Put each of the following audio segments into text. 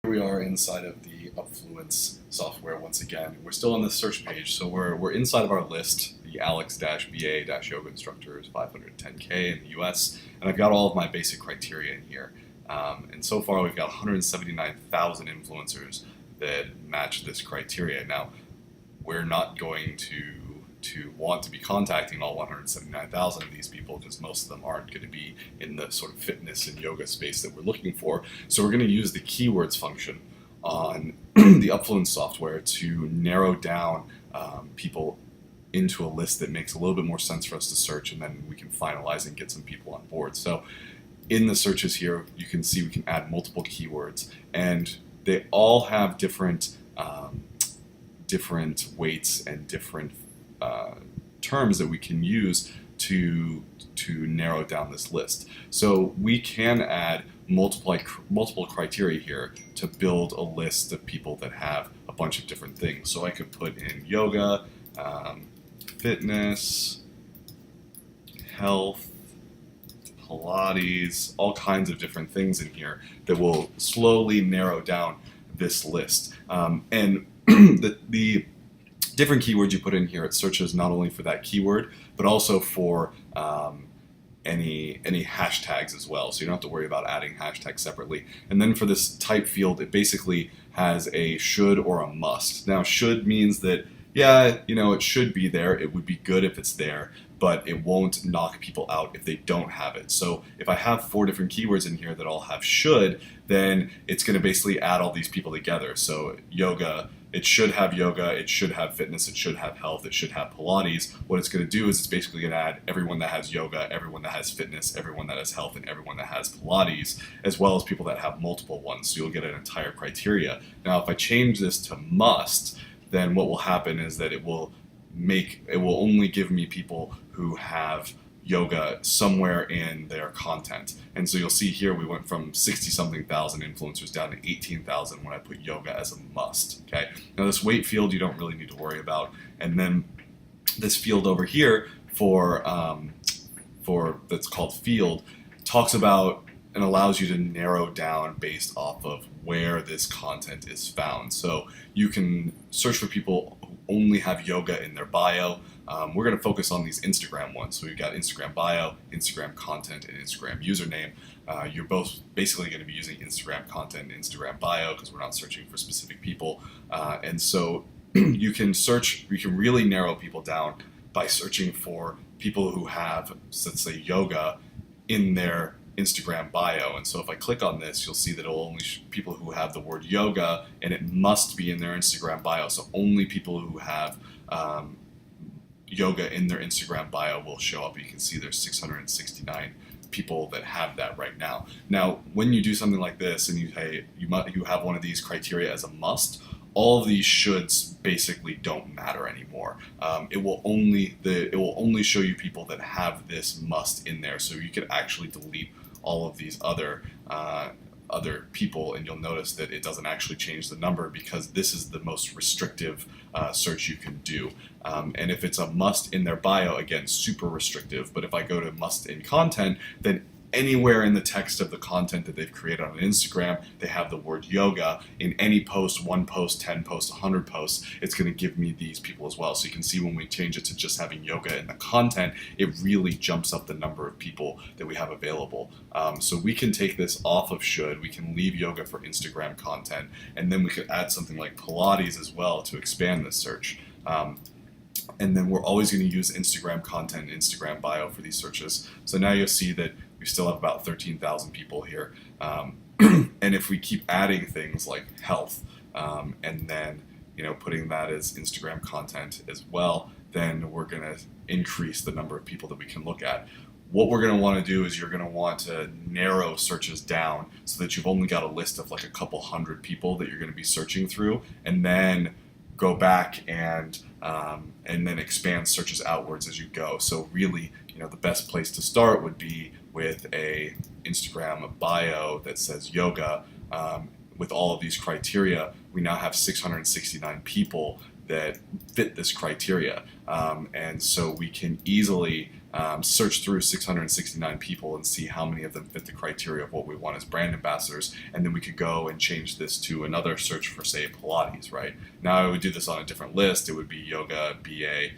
We are inside of the Upfluence software once again. We're still on the search page, so we're inside of our list, the Alex-BA-yoga instructors 510K in the US, and I've got all of my basic criteria in here. And so far we've got 179,000 influencers that match this criteria. Now, we're not going to want to be contacting all 179,000 of these people because most of them aren't going to be in the sort of fitness and yoga space that we're looking for. So we're going to use the keywords function on the Upfluence software to narrow down people into a list that makes a little bit more sense for us to search, and then we can finalize and get some people on board. So in the searches here, you can see we can add multiple keywords, and they all have different weights and different terms that we can use to narrow down this list. So we can add multiple criteria here to build a list of people that have a bunch of different things. So I could put in yoga, fitness, health, Pilates, all kinds of different things in here that will slowly narrow down this list. And the different keywords you put in here, it searches not only for that keyword, but also for any hashtags as well. So you don't have to worry about adding hashtags separately. And then for this type field, it basically has a should or a must. Now, should means that, yeah, it should be there. It would be good if it's there, but it won't knock people out if they don't have it. So if I have 4 different keywords in here that all have should, then it's going to basically add all these people together. So yoga, it should have yoga, it should have fitness, it should have health, it should have Pilates. What it's going to do is it's basically going to add everyone that has yoga, everyone that has fitness, everyone that has health, and everyone that has Pilates, as well as people that have multiple ones. So you'll get an entire criteria. Now, if I change this to must, then what will happen is that it will only give me people who have yoga somewhere in their content. And so you'll see here we went from 60-something thousand influencers down to 18,000 when I put yoga as a must. Okay. Now this weight field you don't really need to worry about. And then this field over here for that's called field talks about and allows you to narrow down based off of where this content is found. So you can search for people who only have yoga in their bio. We're going to focus on these Instagram ones. So we've got Instagram bio, Instagram content, and Instagram username. You're both basically going to be using Instagram content and Instagram bio because we're not searching for specific people. And so you can really narrow people down by searching for people who have, let's say, yoga in their Instagram bio. And so if I click on this, you'll see that it'll only people who have the word yoga, and it must be in their Instagram bio. So only people who have yoga in their Instagram bio will show up. You can see there's 669 people that have that right now. Now, when you do something like this and you have one of these criteria as a must, all of these shoulds basically don't matter anymore. It will only show you people that have this must in there. So you could actually delete all of these other people, and you'll notice that it doesn't actually change the number because this is the most restrictive search you can do. And if it's a must in their bio, again, super restrictive. But if I go to must in content, then anywhere in the text of the content that they've created on Instagram, they have the word yoga. In any post, 1 post, 10 posts, 100 posts, it's going to give me these people as well. So you can see when we change it to just having yoga in the content, it really jumps up the number of people that we have available. So we can take this off of should, we can leave yoga for Instagram content, and then we could add something like Pilates as well to expand this search. And then we're always going to use Instagram content and Instagram bio for these searches. So now you'll see that we still have about 13,000 people here. And if we keep adding things like health, and then putting that as Instagram content as well, then we're going to increase the number of people that we can look at. What we're going to want to do is you're going to want to narrow searches down so that you've only got a list of like a couple hundred people that you're going to be searching through, and then go back and then expand searches outwards as you go. So really, the best place to start would be with a Instagram bio that says yoga. With all of these criteria, we now have 669 people that fit this criteria. And so we can easily search through 669 people and see how many of them fit the criteria of what we want as brand ambassadors, and then we could go and change this to another search for, say, Pilates, right? Now I would do this on a different list. It would be yoga, BA,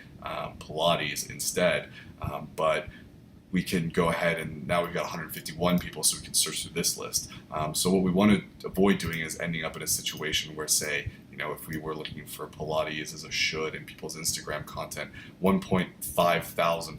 Pilates instead, but we can go ahead and now we've got 151 people, so we can search through this list. So what we want to avoid doing is ending up in a situation where, say, if we were looking for Pilates as a should in people's Instagram content, 1.5 thousand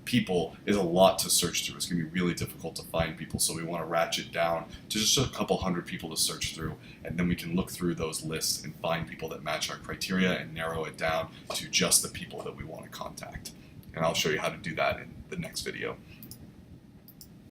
people is a lot to search through. It's going to be really difficult to find people, so we want to ratchet down to just a couple hundred people to search through, and then we can look through those lists and find people that match our criteria and narrow it down to just the people that we want to contact. And I'll show you how to do that in the next video.